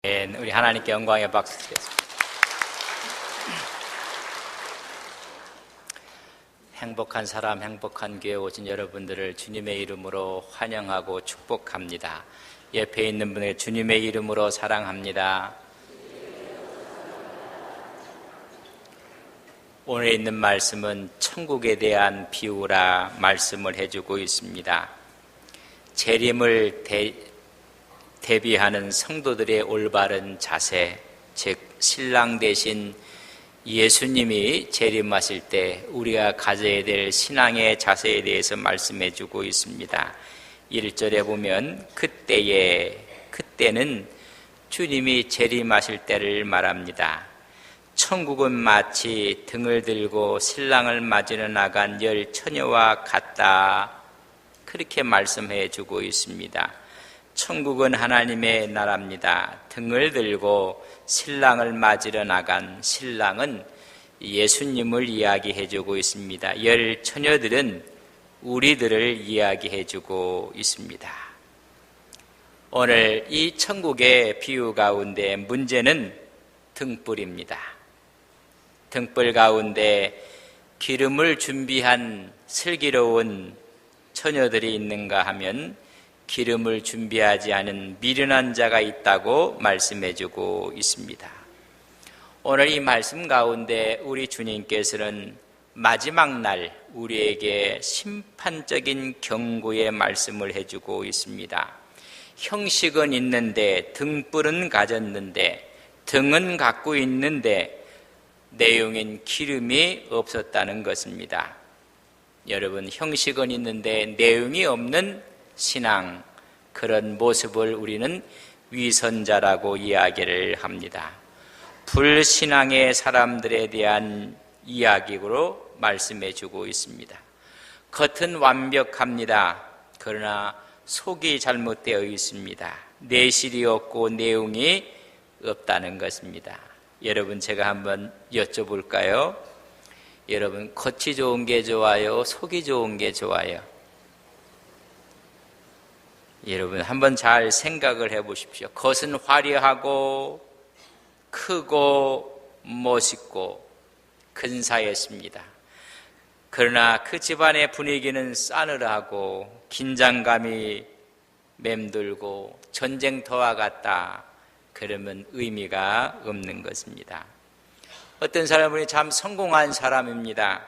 우리 하나님께 영광의 박수 드리겠습니다. 행복한 사람, 행복한 교회 오신 여러분들을 주님의 이름으로 환영하고 축복합니다. 옆에 있는 분에게 주님의 이름으로 사랑합니다. 오늘 있는 말씀은 천국에 대한 비유라 말씀을 해주고 있습니다. 재림을 대비하는 성도들의 올바른 자세, 즉 신랑 대신 예수님이 재림하실 때 우리가 가져야 될 신앙의 자세에 대해서 말씀해 주고 있습니다. 1절에 보면 그때는 주님이 재림하실 때를 말합니다. 천국은 마치 등을 들고 신랑을 맞으러 나간 열 처녀와 같다, 그렇게 말씀해 주고 있습니다. 천국은 하나님의 나라입니다. 등을 들고 신랑을 맞으러 나간 신랑은 예수님을 이야기해 주고 있습니다. 열 처녀들은 우리들을 이야기해 주고 있습니다. 오늘 이 천국의 비유 가운데 문제는 등불입니다. 등불 가운데 기름을 준비한 슬기로운 처녀들이 있는가 하면 기름을 준비하지 않은 미련한 자가 있다고 말씀해주고 있습니다. 오늘 이 말씀 가운데 우리 주님께서는 마지막 날 우리에게 심판적인 경고의 말씀을 해주고 있습니다. 형식은 있는데 등불은 가졌는데 등은 갖고 있는데 내용인 기름이 없었다는 것입니다. 여러분, 형식은 있는데 내용이 없는 신앙, 그런 모습을 우리는 위선자라고 이야기를 합니다. 불신앙의 사람들에 대한 이야기로 말씀해 주고 있습니다. 겉은 완벽합니다. 그러나 속이 잘못되어 있습니다. 내실이 없고 내용이 없다는 것입니다. 여러분, 제가 한번 여쭤볼까요? 여러분, 겉이 좋은 게 좋아요? 속이 좋은 게 좋아요? 여러분, 한번 잘 생각을 해 보십시오. 겉은 화려하고 크고 멋있고 근사했습니다. 그러나 그 집안의 분위기는 싸늘하고 긴장감이 맴돌고 전쟁터와 같다. 그러면 의미가 없는 것입니다. 어떤 사람은 참 성공한 사람입니다.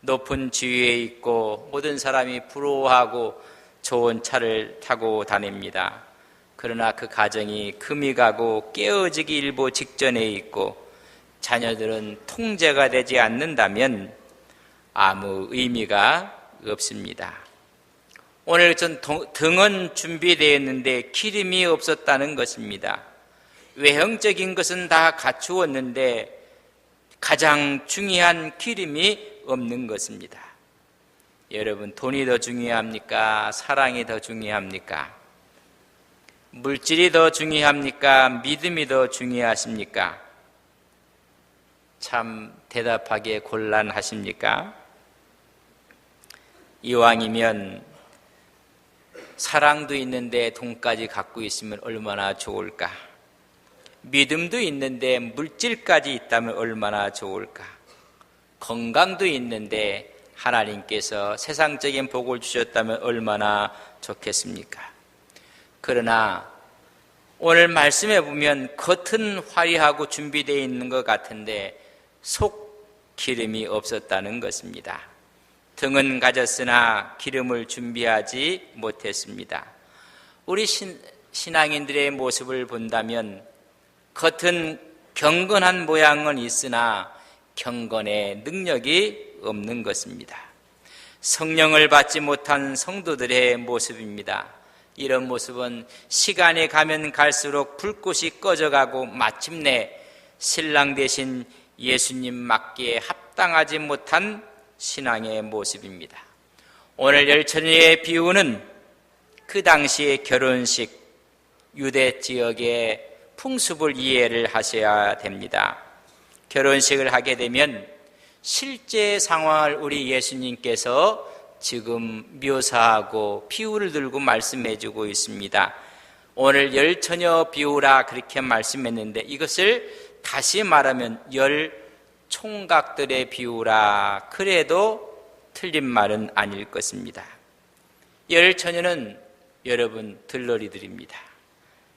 높은 지위에 있고 모든 사람이 부러워하고 좋은 차를 타고 다닙니다. 그러나 그 가정이 금이 가고 깨어지기 일보 직전에 있고 자녀들은 통제가 되지 않는다면 아무 의미가 없습니다. 오늘 전 등은 준비되어 있는데 기름이 없었다는 것입니다. 외형적인 것은 다 갖추었는데 가장 중요한 기름이 없는 것입니다. 여러분, 돈이 더 중요합니까? 사랑이 더 중요합니까? 물질이 더 중요합니까? 믿음이 더 중요하십니까? 참 대답하기에 곤란하십니까? 이왕이면 사랑도 있는데 돈까지 갖고 있으면 얼마나 좋을까? 믿음도 있는데 물질까지 있다면 얼마나 좋을까? 건강도 있는데 하나님께서 세상적인 복을 주셨다면 얼마나 좋겠습니까? 그러나 오늘 말씀해 보면 겉은 화려하고 준비되어 있는 것 같은데 속 기름이 없었다는 것입니다. 등은 가졌으나 기름을 준비하지 못했습니다. 우리 신앙인들의 모습을 본다면 겉은 경건한 모양은 있으나 경건의 능력이 없는 것입니다. 성령을 받지 못한 성도들의 모습입니다. 이런 모습은 시간이 가면 갈수록 불꽃이 꺼져가고 마침내 신랑 대신 예수님 맞기에 합당하지 못한 신앙의 모습입니다. 오늘 열처녀의 비유는 그 당시의 결혼식 유대 지역의 풍습을 이해를 하셔야 됩니다. 결혼식을 하게 되면 실제 상황을 우리 예수님께서 지금 묘사하고 비유를 들고 말씀해 주고 있습니다. 오늘 열처녀 비우라 그렇게 말씀했는데 이것을 다시 말하면 열 총각들의 비우라 그래도 틀린 말은 아닐 것입니다. 열 처녀는 여러분 들러리들입니다.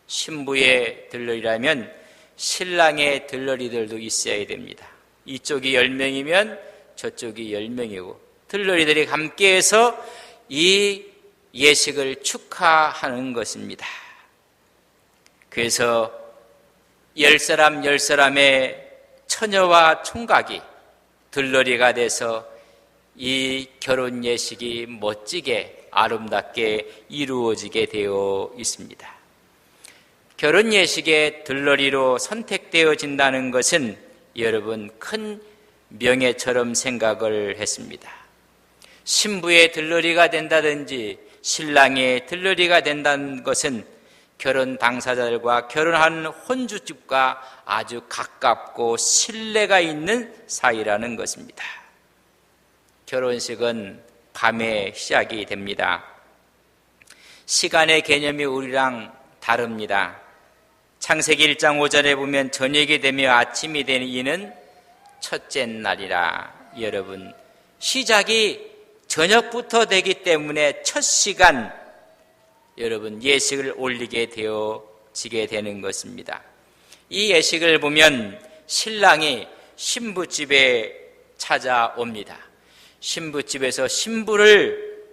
신부의 들러리라면 신랑의 들러리들도 있어야 됩니다. 이쪽이 10명이면 저쪽이 10명이고 들러리들이 함께해서 이 예식을 축하하는 것입니다. 그래서 10사람 10사람의 처녀와 총각이 들러리가 돼서 이 결혼 예식이 멋지게 아름답게 이루어지게 되어 있습니다. 결혼 예식의 들러리로 선택되어진다는 것은 여러분 큰 명예처럼 생각을 했습니다. 신부의 들러리가 된다든지 신랑의 들러리가 된다는 것은 결혼 당사자들과 결혼한 혼주집과 아주 가깝고 신뢰가 있는 사이라는 것입니다. 결혼식은 밤에 시작이 됩니다. 시간의 개념이 우리랑 다릅니다. 창세기 1장 5절에 보면 저녁이 되며 아침이 되는 이는 첫째 날이라. 여러분, 시작이 저녁부터 되기 때문에 첫 시간 여러분 예식을 올리게 되어지게 되는 것입니다. 이 예식을 보면 신랑이 신부집에 찾아옵니다. 신부집에서 신부를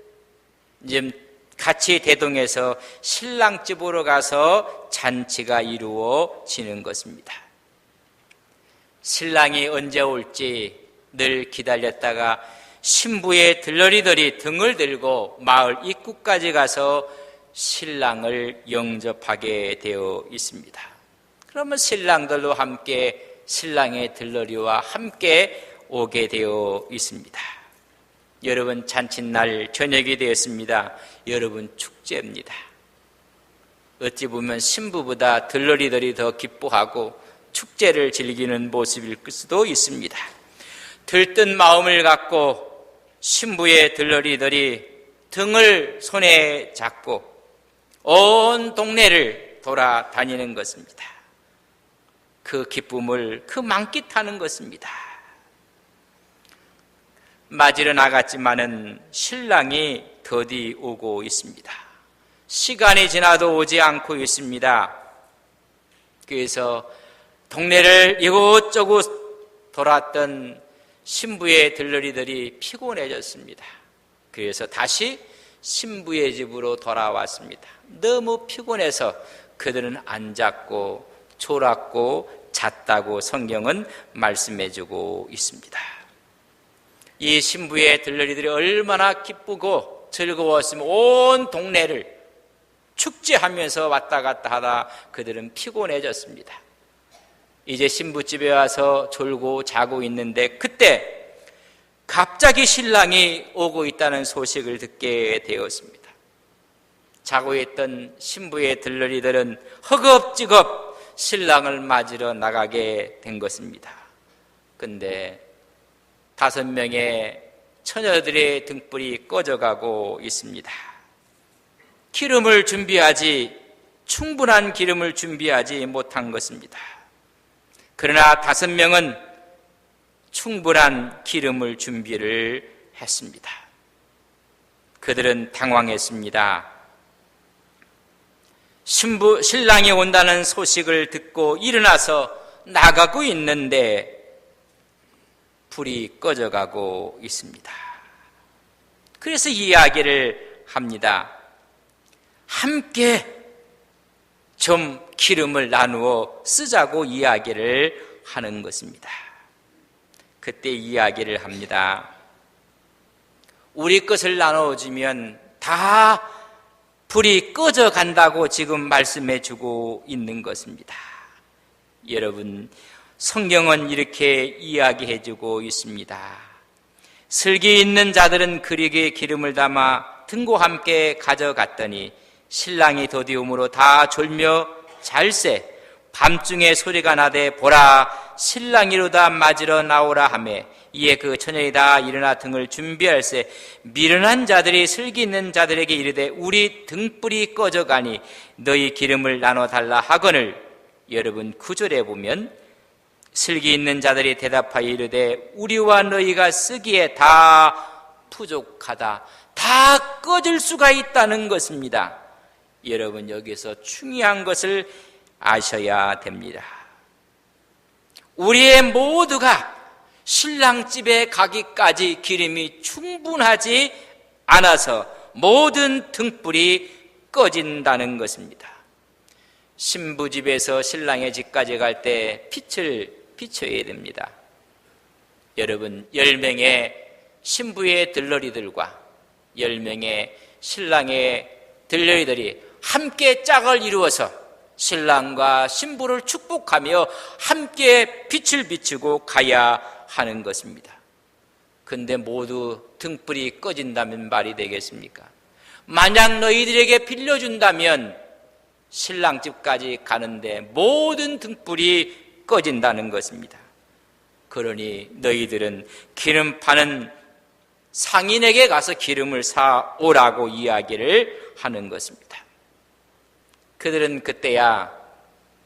이제 같이 대동해서 신랑집으로 가서 잔치가 이루어지는 것입니다. 신랑이 언제 올지 늘 기다렸다가 신부의 들러리들이 등을 들고 마을 입구까지 가서 신랑을 영접하게 되어 있습니다. 그러면 신랑들도 함께 신랑의 들러리와 함께 오게 되어 있습니다. 여러분 잔칫날 저녁이 되었습니다. 여러분 축제입니다. 어찌 보면 신부보다 들러리들이 더 기뻐하고 축제를 즐기는 모습일 수도 있습니다. 들뜬 마음을 갖고 신부의 들러리들이 등을 손에 잡고 온 동네를 돌아다니는 것입니다. 그 기쁨을 만끽하는 것입니다. 맞으러 나갔지만은 신랑이 더디 오고 있습니다. 시간이 지나도 오지 않고 있습니다. 그래서 동네를 이곳저곳 돌았던 신부의 들러리들이 피곤해졌습니다. 그래서 다시 신부의 집으로 돌아왔습니다. 너무 피곤해서 그들은 앉았고 졸았고 잤다고 성경은 말씀해주고 있습니다. 이 신부의 들러리들이 얼마나 기쁘고 즐거웠으면 온 동네를 축제하면서 왔다 갔다 하다 그들은 피곤해졌습니다. 이제 신부집에 와서 졸고 자고 있는데 그때 갑자기 신랑이 오고 있다는 소식을 듣게 되었습니다. 자고 있던 신부의 들러리들은 허겁지겁 신랑을 맞으러 나가게 된 것입니다. 근데 5명의 처녀들의 등불이 꺼져가고 있습니다. 충분한 기름을 준비하지 못한 것입니다. 그러나 5명은 충분한 기름을 준비를 했습니다. 그들은 당황했습니다. 신랑이 온다는 소식을 듣고 일어나서 나가고 있는데 불이 꺼져가고 있습니다. 그래서 이야기를 합니다. 함께 좀 기름을 나누어 쓰자고 이야기를 하는 것입니다. 그때 이야기를 합니다. 우리 것을 나눠주면 다 불이 꺼져간다고 지금 말씀해주고 있는 것입니다. 여러분, 성경은 이렇게 이야기해주고 있습니다. 슬기 있는 자들은 그릇에 기름을 담아 등과 함께 가져갔더니 신랑이 더디움으로 다 졸며 잘새 밤중에 소리가 나되 보라 신랑이로다 맞으러 나오라 하매 이에 그 처녀이 다 일어나 등을 준비할세 미련한 자들이 슬기 있는 자들에게 이르되 우리 등불이 꺼져가니 너희 기름을 나눠 달라 하거늘. 여러분 9절에 보면 슬기 있는 자들이 대답하여 이르되 우리와 너희가 쓰기에 다 부족하다. 다 꺼질 수가 있다는 것입니다. 여러분 여기서 중요한 것을 아셔야 됩니다. 우리의 모두가 신랑집에 가기까지 기름이 충분하지 않아서 모든 등불이 꺼진다는 것입니다. 신부집에서 신랑의 집까지 갈 때 빛을 비춰야 됩니다. 여러분 10명의 신부의 들러리들과 10명의 신랑의 들러리들이 함께 짝을 이루어서 신랑과 신부를 축복하며 함께 빛을 비추고 가야 하는 것입니다. 근데 모두 등불이 꺼진다면 말이 되겠습니까? 만약 너희들에게 빌려준다면 신랑집까지 가는데 모든 등불이 꺼진다는 것입니다. 그러니 너희들은 기름 파는 상인에게 가서 기름을 사오라고 이야기를 하는 것입니다. 그들은 그때야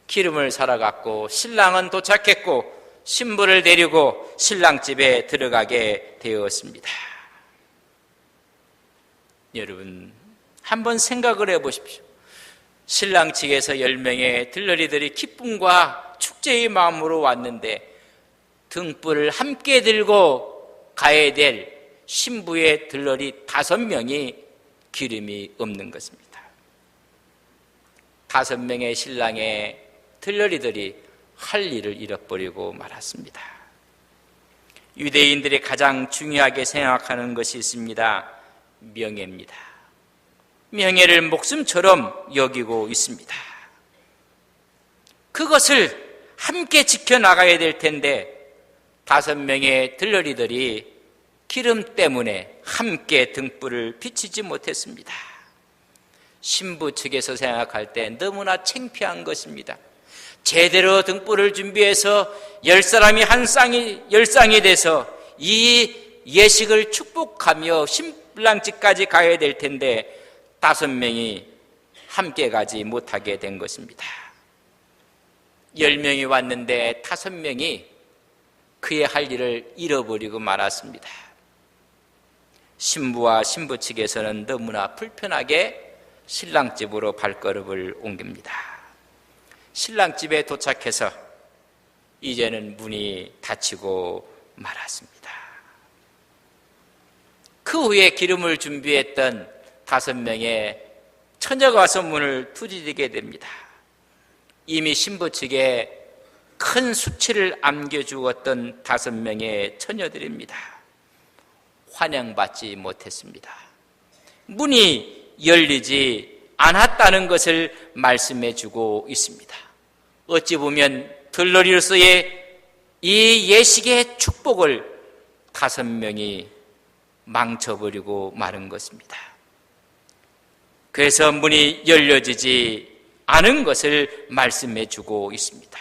기름을 사러 갔고 신랑은 도착했고 신부를 데리고 신랑집에 들어가게 되었습니다. 여러분 한번 생각을 해보십시오. 신랑 측에서 10명의 들러리들이 기쁨과 축제의 마음으로 왔는데 등불을 함께 들고 가야 될 신부의 들러리 5명이 기름이 없는 것입니다. 5명의 신랑의 들러리들이 할 일을 잃어버리고 말았습니다. 유대인들이 가장 중요하게 생각하는 것이 있습니다. 명예입니다. 명예를 목숨처럼 여기고 있습니다. 그것을 함께 지켜나가야 될 텐데 5명의 들러리들이 기름 때문에 함께 등불을 비치지 못했습니다. 신부 측에서 생각할 때 너무나 창피한 것입니다. 제대로 등불을 준비해서 10사람이 10쌍이 돼서 이 예식을 축복하며 신랑집까지 가야 될 텐데 5명이 함께 가지 못하게 된 것입니다. 10명이 왔는데 5명이 그의 할 일을 잃어버리고 말았습니다. 신부와 신부 측에서는 너무나 불편하게 신랑집으로 발걸음을 옮깁니다. 신랑집에 도착해서 이제는 문이 닫히고 말았습니다. 그 후에 기름을 준비했던 5명의 처녀가 와서 문을 두드리게 됩니다. 이미 신부 측에 큰 수치를 안겨주었던 5명의 처녀들입니다. 환영받지 못했습니다. 문이 열리지 않았다는 것을 말씀해 주고 있습니다. 어찌 보면 들러리로서의 이 예식의 축복을 5명이 망쳐버리고 마는 것입니다. 그래서 문이 열려지지 않은 것을 말씀해 주고 있습니다.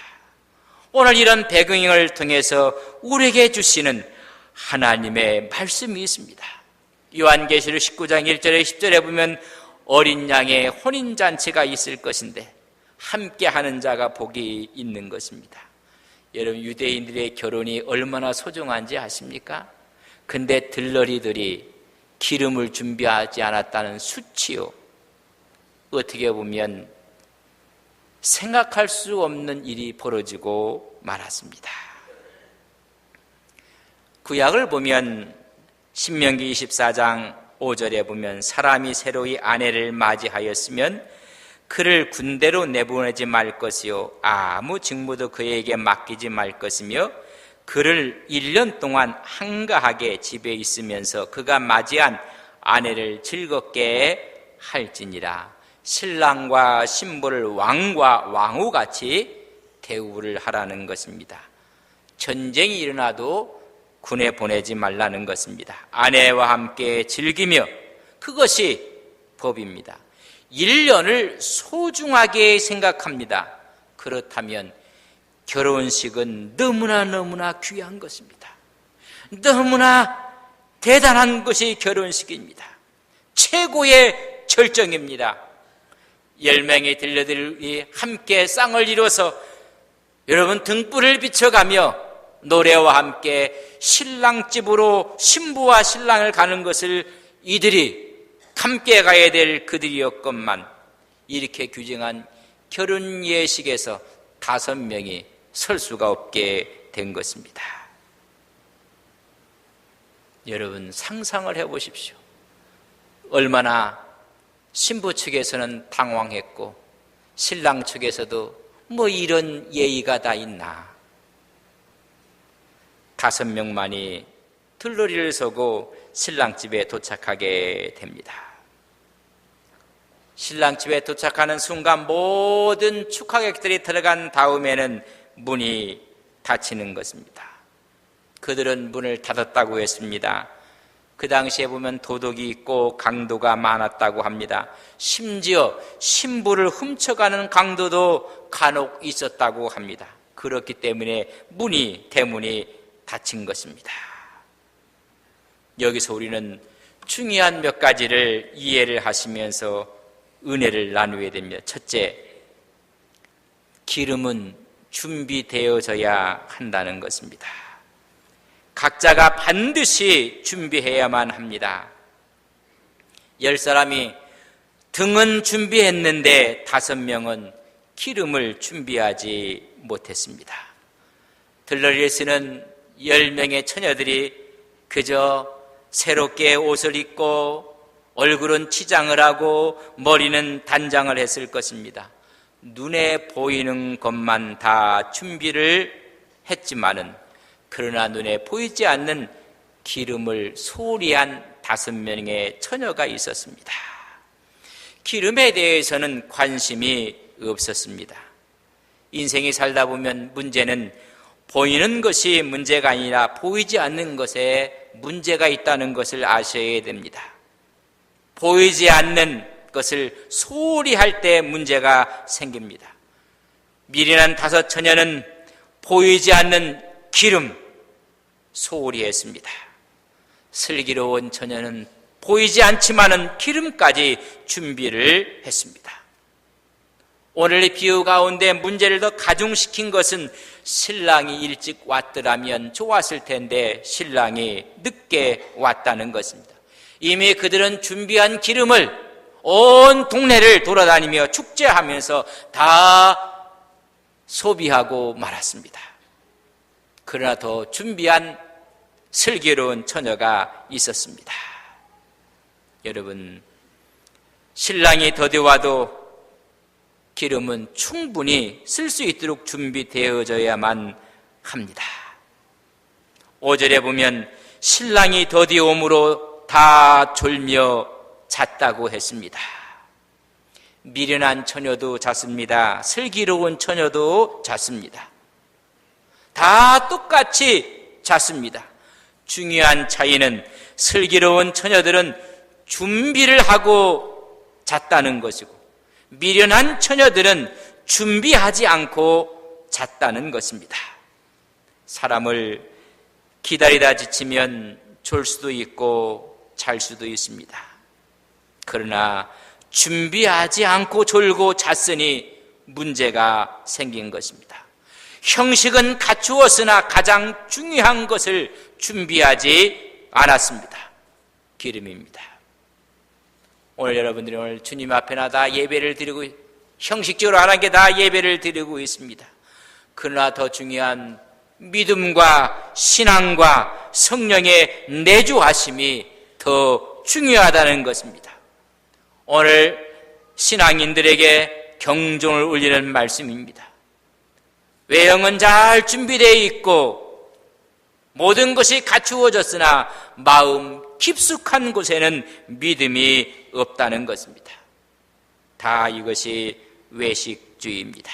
오늘 이런 배경을 통해서 우리에게 주시는 하나님의 말씀이 있습니다. 요한계시록 19장 1절에 10절에 보면 어린 양의 혼인잔치가 있을 것인데 함께하는 자가 복이 있는 것입니다. 여러분 유대인들의 결혼이 얼마나 소중한지 아십니까? 근데 들러리들이 기름을 준비하지 않았다는 수치요, 어떻게 보면 생각할 수 없는 일이 벌어지고 말았습니다. 구약을 보면 신명기 24장 5절에 보면 사람이 새로이 아내를 맞이하였으면 그를 군대로 내보내지 말 것이요 아무 직무도 그에게 맡기지 말 것이며 그를 1년 동안 한가하게 집에 있으면서 그가 맞이한 아내를 즐겁게 할지니라. 신랑과 신부를 왕과 왕후같이 대우를 하라는 것입니다. 전쟁이 일어나도 군에 보내지 말라는 것입니다. 아내와 함께 즐기며, 그것이 법입니다. 1년을 소중하게 생각합니다. 그렇다면 결혼식은 너무나 귀한 것입니다. 너무나 대단한 것이 결혼식입니다. 최고의 절정입니다. 10명의 들려들이 함께 쌍을 이뤄서 여러분 등불을 비춰가며 노래와 함께 신랑집으로 신부와 신랑을 가는 것을 이들이 함께 가야 될 그들이었건만 이렇게 규정한 결혼 예식에서 5명이 설 수가 없게 된 것입니다. 여러분 상상을 해보십시오. 얼마나 신부 측에서는 당황했고 신랑 측에서도 뭐 이런 예의가 다 있나. 5명만이 들러리를 서고 신랑집에 도착하게 됩니다. 신랑집에 도착하는 순간 모든 축하객들이 들어간 다음에는 문이 닫히는 것입니다. 그들은 문을 닫았다고 했습니다. 그 당시에 보면 도덕이 있고 강도가 많았다고 합니다. 심지어 신부를 훔쳐가는 강도도 간혹 있었다고 합니다. 그렇기 때문에 대문이 닫힌 것입니다. 여기서 우리는 중요한 몇 가지를 이해를 하시면서 은혜를 나누게 됩니다. 첫째, 기름은 준비되어져야 한다는 것입니다. 각자가 반드시 준비해야만 합니다. 10사람이 등은 준비했는데 5명은 기름을 준비하지 못했습니다. 들러리를 쓰는 10명의 처녀들이 그저 새롭게 옷을 입고 얼굴은 치장을 하고 머리는 단장을 했을 것입니다. 눈에 보이는 것만 다 준비를 했지만은 그러나 눈에 보이지 않는 기름을 소홀히 한 5명의 처녀가 있었습니다. 기름에 대해서는 관심이 없었습니다. 인생이 살다 보면 문제는 보이는 것이 문제가 아니라 보이지 않는 것에 문제가 있다는 것을 아셔야 됩니다. 보이지 않는 것을 소홀히 할 때 문제가 생깁니다. 미련한 5 처녀는 보이지 않는 기름 소홀히 했습니다. 슬기로운 처녀는 보이지 않지만은 기름까지 준비를 했습니다. 오늘의 비유 가운데 문제를 더 가중시킨 것은 신랑이 일찍 왔더라면 좋았을 텐데 신랑이 늦게 왔다는 것입니다. 이미 그들은 준비한 기름을 온 동네를 돌아다니며 축제하면서 다 소비하고 말았습니다. 그러나 더 준비한 슬기로운 처녀가 있었습니다. 여러분, 신랑이 더디와도 기름은 충분히 쓸 수 있도록 준비되어져야만 합니다. 5절에 보면 신랑이 더디옴으로 다 졸며 잤다고 했습니다. 미련한 처녀도 잤습니다. 슬기로운 처녀도 잤습니다. 다 똑같이 잤습니다. 중요한 차이는 슬기로운 처녀들은 준비를 하고 잤다는 것이고 미련한 처녀들은 준비하지 않고 잤다는 것입니다. 사람을 기다리다 지치면 졸 수도 있고 잘 수도 있습니다. 그러나 준비하지 않고 졸고 잤으니 문제가 생긴 것입니다. 형식은 갖추었으나 가장 중요한 것을 준비하지 않았습니다. 기름입니다. 오늘 여러분들이 오늘 주님 앞에 다 예배를 드리고 형식적으로 안 한 게 다 예배를 드리고 있습니다. 그러나 더 중요한 믿음과 신앙과 성령의 내주하심이 더 중요하다는 것입니다. 오늘 신앙인들에게 경종을 울리는 말씀입니다. 외형은 잘 준비되어 있고 모든 것이 갖추어졌으나 마음 깊숙한 곳에는 믿음이 없다는 것입니다. 다 이것이 외식주의입니다.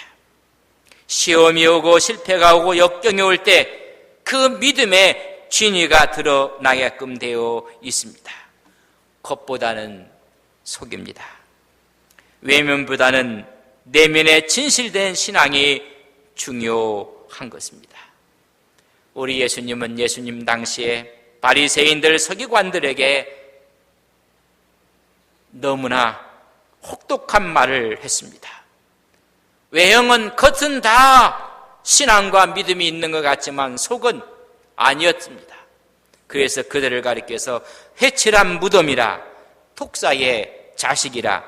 시험이 오고 실패가 오고 역경이 올 때 그 믿음의 진위가 드러나게끔 되어 있습니다. 겉보다는 속입니다. 외면보다는 내면에 진실된 신앙이 중요한 것입니다. 우리 예수님은 예수님 당시에 바리새인들 서기관들에게 너무나 혹독한 말을 했습니다. 외형은 겉은 다 신앙과 믿음이 있는 것 같지만 속은 아니었습니다. 그래서 그들을 가리켜서 회칠한 무덤이라 독사의 자식이라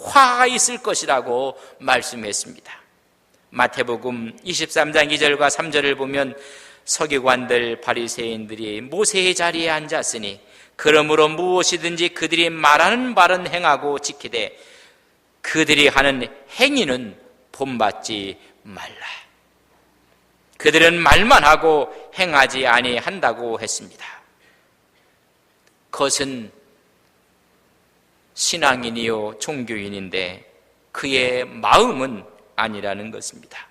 화가 있을 것이라고 말씀했습니다. 마태복음 23장 2절과 3절을 보면 서기관들 바리새인들이 모세의 자리에 앉았으니 그러므로 무엇이든지 그들이 말하는 바는 행하고 지키되 그들이 하는 행위는 본받지 말라. 그들은 말만 하고 행하지 아니한다고 했습니다. 그것은 신앙인이요 종교인인데 그의 마음은 아니라는 것입니다.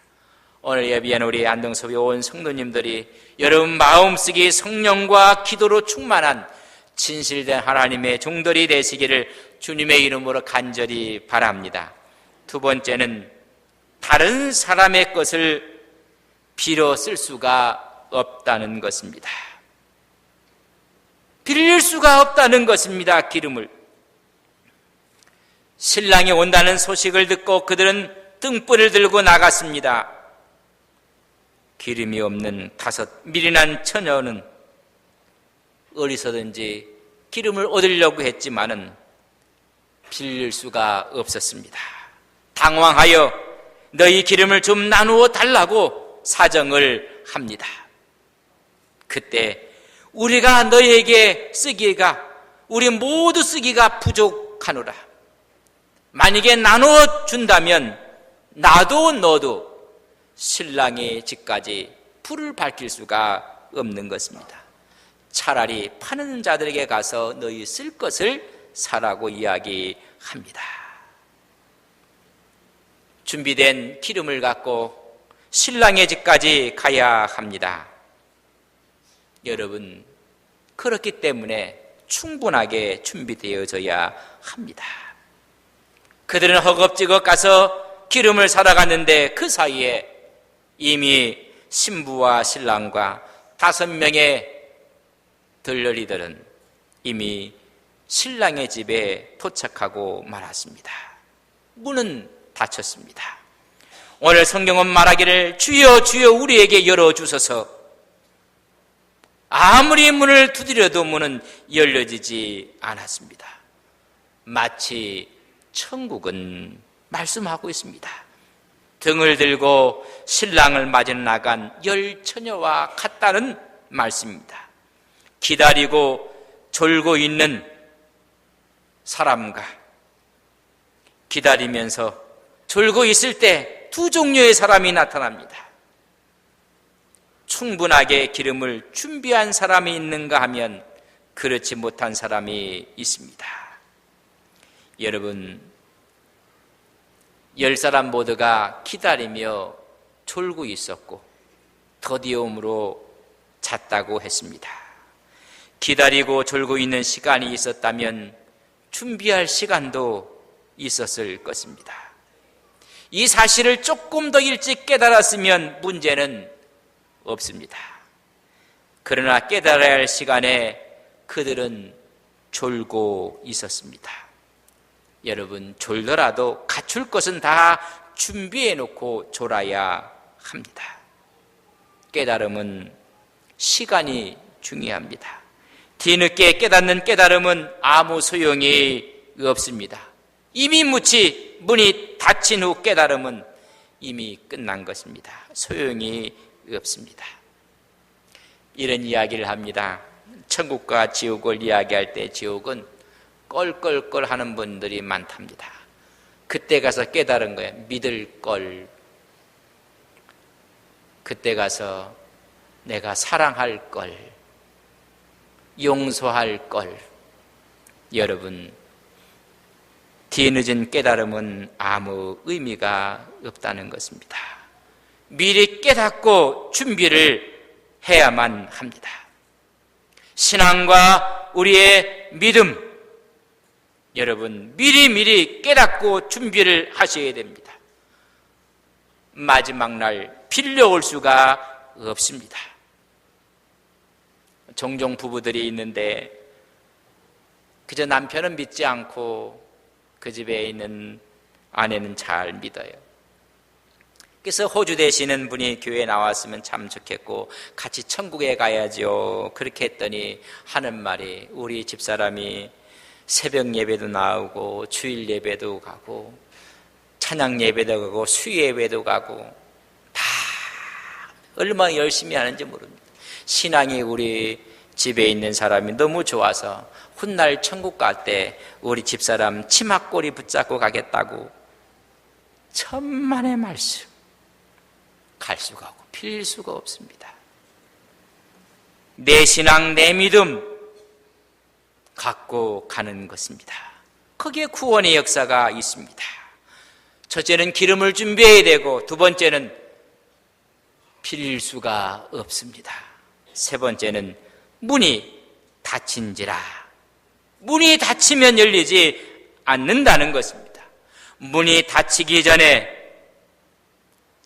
오늘 예비한 우리 안동섭의 온 성도님들이 여러분 마음속이 성령과 기도로 충만한 진실된 하나님의 종들이 되시기를 주님의 이름으로 간절히 바랍니다. 두 번째는 다른 사람의 것을 빌어 쓸 수가 없다는 것입니다. 빌릴 수가 없다는 것입니다. 기름을. 신랑이 온다는 소식을 듣고 그들은 등불을 들고 나갔습니다. 기름이 없는 5 미련한 처녀는 어디서든지 기름을 얻으려고 했지만은 빌릴 수가 없었습니다. 당황하여 너희 기름을 좀 나누어 달라고 사정을 합니다. 그때 우리가 너희에게 쓰기가 우리 모두 쓰기가 부족하노라. 만약에 나누어 준다면 나도 너도 신랑의 집까지 불을 밝힐 수가 없는 것입니다. 차라리 파는 자들에게 가서 너희 쓸 것을 사라고 이야기합니다. 준비된 기름을 갖고 신랑의 집까지 가야 합니다. 여러분, 그렇기 때문에 충분하게 준비되어져야 합니다. 그들은 허겁지겁 가서 기름을 사러 갔는데 그 사이에 이미 신부와 신랑과 5명의 들러리들은 이미 신랑의 집에 도착하고 말았습니다. 문은 닫혔습니다. 오늘 성경은 말하기를 주여 주여 우리에게 열어주소서. 아무리 문을 두드려도 문은 열려지지 않았습니다. 마치 천국은 말씀하고 있습니다. 등을 들고 신랑을 맞으러 나간 10 처녀와 같다는 말씀입니다. 기다리고 졸고 있는 사람과 기다리면서 졸고 있을 때 2 종류의 사람이 나타납니다. 충분하게 기름을 준비한 사람이 있는가 하면 그렇지 못한 사람이 있습니다. 여러분, 10사람 모두가 기다리며 졸고 있었고 더디움으로 잤다고 했습니다. 기다리고 졸고 있는 시간이 있었다면 준비할 시간도 있었을 것입니다. 이 사실을 조금 더 일찍 깨달았으면 문제는 없습니다. 그러나 깨달아야 할 시간에 그들은 졸고 있었습니다. 여러분, 졸더라도 갖출 것은 다 준비해 놓고 졸아야 합니다. 깨달음은 시간이 중요합니다. 뒤늦게 깨닫는 깨달음은 아무 소용이 없습니다. 이미 묻히 문이 닫힌 후 깨달음은 이미 끝난 것입니다. 소용이 없습니다. 이런 이야기를 합니다. 천국과 지옥을 이야기할 때 지옥은 껄껄껄 하는 분들이 많답니다. 그때 가서 깨달은 거예요. 믿을 걸. 그때 가서 내가 사랑할 걸, 용서할 걸. 여러분, 뒤늦은 깨달음은 아무 의미가 없다는 것입니다. 미리 깨닫고 준비를 해야만 합니다. 신앙과 우리의 믿음, 여러분 미리미리 깨닫고 준비를 하셔야 됩니다. 마지막 날 빌려올 수가 없습니다. 종종 부부들이 있는데 그저 남편은 믿지 않고 그 집에 있는 아내는 잘 믿어요. 그래서 호주 되시는 분이 교회에 나왔으면 참 좋겠고 같이 천국에 가야죠. 그렇게 했더니 하는 말이 우리 집사람이 새벽 예배도 나오고 주일 예배도 가고 찬양 예배도 가고 수요 예배도 가고 다 얼마나 열심히 하는지 모릅니다. 신앙이 우리 집에 있는 사람이 너무 좋아서 훗날 천국 갈 때 우리 집사람 치마꼬리 붙잡고 가겠다고 천만의 말씀. 갈 수가 없고 필 수가 없습니다. 내 신앙 내 믿음 갖고 가는 것입니다. 거기에 구원의 역사가 있습니다. 첫째는 기름을 준비해야 되고 두 번째는 빌릴 수가 없습니다. 세 번째는 문이 닫힌지라. 문이 닫히면 열리지 않는다는 것입니다. 문이 닫히기 전에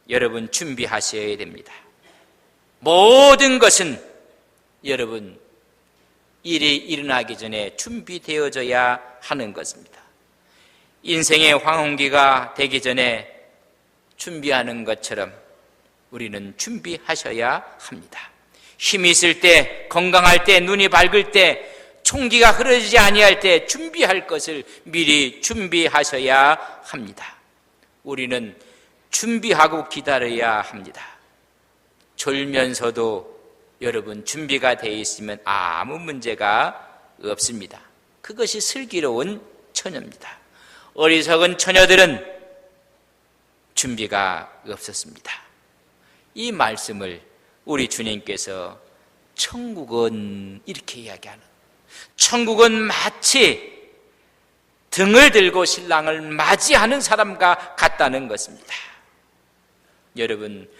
여러분 준비하셔야 됩니다. 모든 것은 여러분 일이 일어나기 전에 준비되어져야 하는 것입니다. 인생의 황혼기가 되기 전에 준비하는 것처럼 우리는 준비하셔야 합니다. 힘이 있을 때, 건강할 때, 눈이 밝을 때, 총기가 흐르지 아니할 때 준비할 것을 미리 준비하셔야 합니다. 우리는 준비하고 기다려야 합니다. 졸면서도 여러분 준비가 되어 있으면 아무 문제가 없습니다. 그것이 슬기로운 처녀입니다. 어리석은 처녀들은 준비가 없었습니다. 이 말씀을 우리 주님께서 천국은 이렇게 이야기하는, 천국은 마치 등을 들고 신랑을 맞이하는 사람과 같다는 것입니다. 여러분,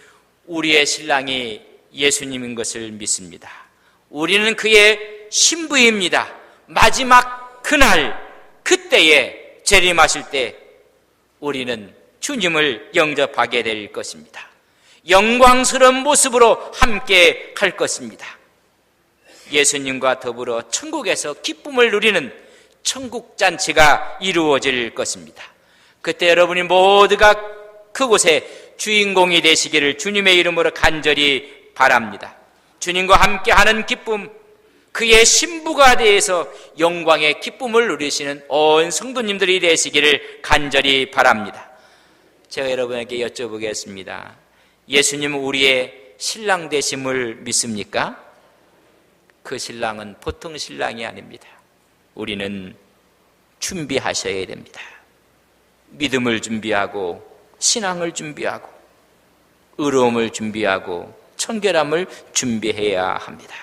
우리의 신랑이 예수님인 것을 믿습니다. 우리는 그의 신부입니다. 마지막 그날, 그때에 재림하실 때 우리는 주님을 영접하게 될 것입니다. 영광스러운 모습으로 함께 갈 것입니다. 예수님과 더불어 천국에서 기쁨을 누리는 천국잔치가 이루어질 것입니다. 그때 여러분이 모두가 그곳에 주인공이 되시기를 주님의 이름으로 간절히 바랍니다. 주님과 함께하는 기쁨, 그의 신부가 되어서 영광의 기쁨을 누리시는 온 성도님들이 되시기를 간절히 바랍니다. 제가 여러분에게 여쭤보겠습니다. 예수님은 우리의 신랑 되심을 믿습니까? 그 신랑은 보통 신랑이 아닙니다. 우리는 준비하셔야 됩니다. 믿음을 준비하고 신앙을 준비하고 의로움을 준비하고 청결함을 준비해야 합니다.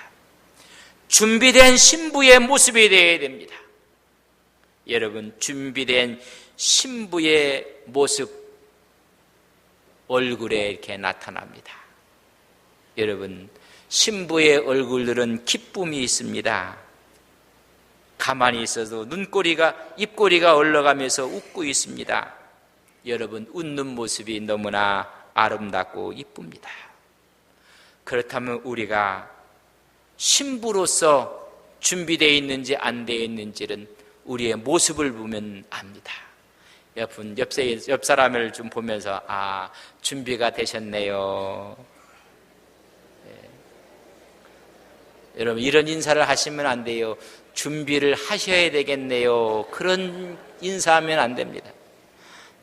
준비된 신부의 모습이 되어야 됩니다. 여러분, 준비된 신부의 모습 얼굴에 이렇게 나타납니다. 여러분, 신부의 얼굴들은 기쁨이 있습니다. 가만히 있어도 눈꼬리가, 입꼬리가 올라가면서 웃고 있습니다. 여러분, 웃는 모습이 너무나 아름답고 이쁩니다. 그렇다면 우리가 신부로서 준비되어 있는지 안 되어 있는지는 우리의 모습을 보면 압니다. 여러분, 옆 사람을 좀 보면서 준비가 되셨네요. 여러분, 이런 인사를 하시면 안 돼요. 준비를 하셔야 되겠네요. 그런 인사하면 안 됩니다.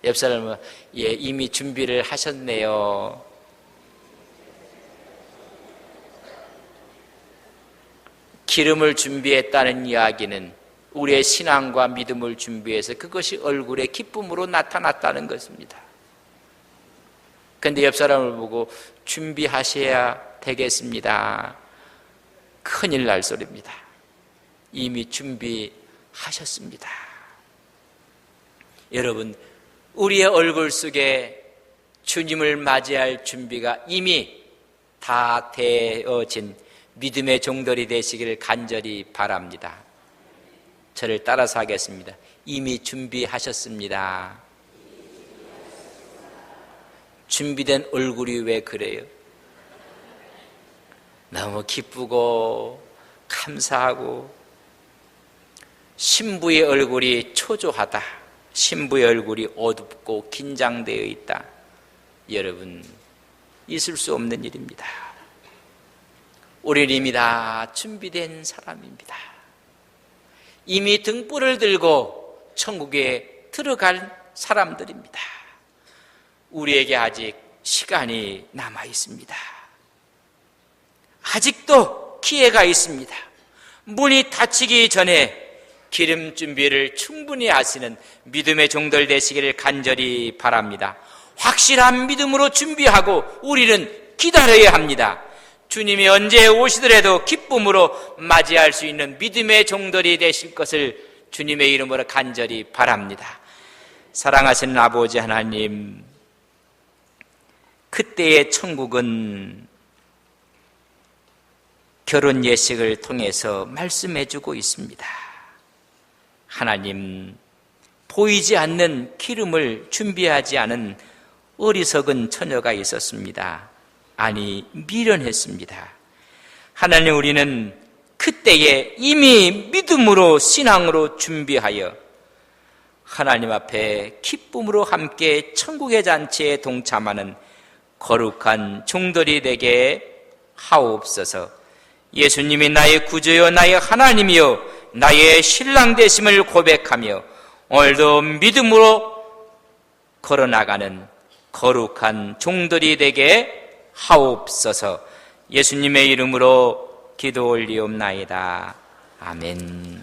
옆 사람은 이미 준비를 하셨네요. 기름을 준비했다는 이야기는 우리의 신앙과 믿음을 준비해서 그것이 얼굴에 기쁨으로 나타났다는 것입니다. 그런데 옆 사람을 보고 준비하셔야 되겠습니다. 큰일 날 소리입니다. 이미 준비하셨습니다. 여러분, 우리의 얼굴 속에 주님을 맞이할 준비가 이미 다 되어진 믿음의 종들이 되시기를 간절히 바랍니다. 저를 따라서 하겠습니다. 이미 준비하셨습니다. 준비된 얼굴이 왜 그래요? 너무 기쁘고 감사하고 신부의 얼굴이 초조하다, 신부의 얼굴이 어둡고 긴장되어 있다. 여러분, 있을 수 없는 일입니다. 우리는 이미 다 준비된 사람입니다. 이미 등불을 들고 천국에 들어갈 사람들입니다. 우리에게 아직 시간이 남아 있습니다. 아직도 기회가 있습니다. 문이 닫히기 전에 기름 준비를 충분히 하시는 믿음의 종들 되시기를 간절히 바랍니다. 확실한 믿음으로 준비하고 우리는 기다려야 합니다. 주님이 언제 오시더라도 기쁨으로 맞이할 수 있는 믿음의 종들이 되실 것을 주님의 이름으로 간절히 바랍니다. 사랑하시는 아버지 하나님, 그때의 천국은 결혼 예식을 통해서 말씀해 주고 있습니다. 하나님, 보이지 않는 기름을 준비하지 않은 어리석은 처녀가 있었습니다. 아니, 미련했습니다. 하나님, 우리는 그때에 이미 믿음으로 신앙으로 준비하여 하나님 앞에 기쁨으로 함께 천국의 잔치에 동참하는 거룩한 종들이 되게 하옵소서. 예수님이 나의 구주여 나의 하나님이여 나의 신랑 되심을 고백하며 오늘도 믿음으로 걸어나가는 거룩한 종들이 되게 하옵소서. 예수님의 이름으로 기도 올리옵나이다. 아멘.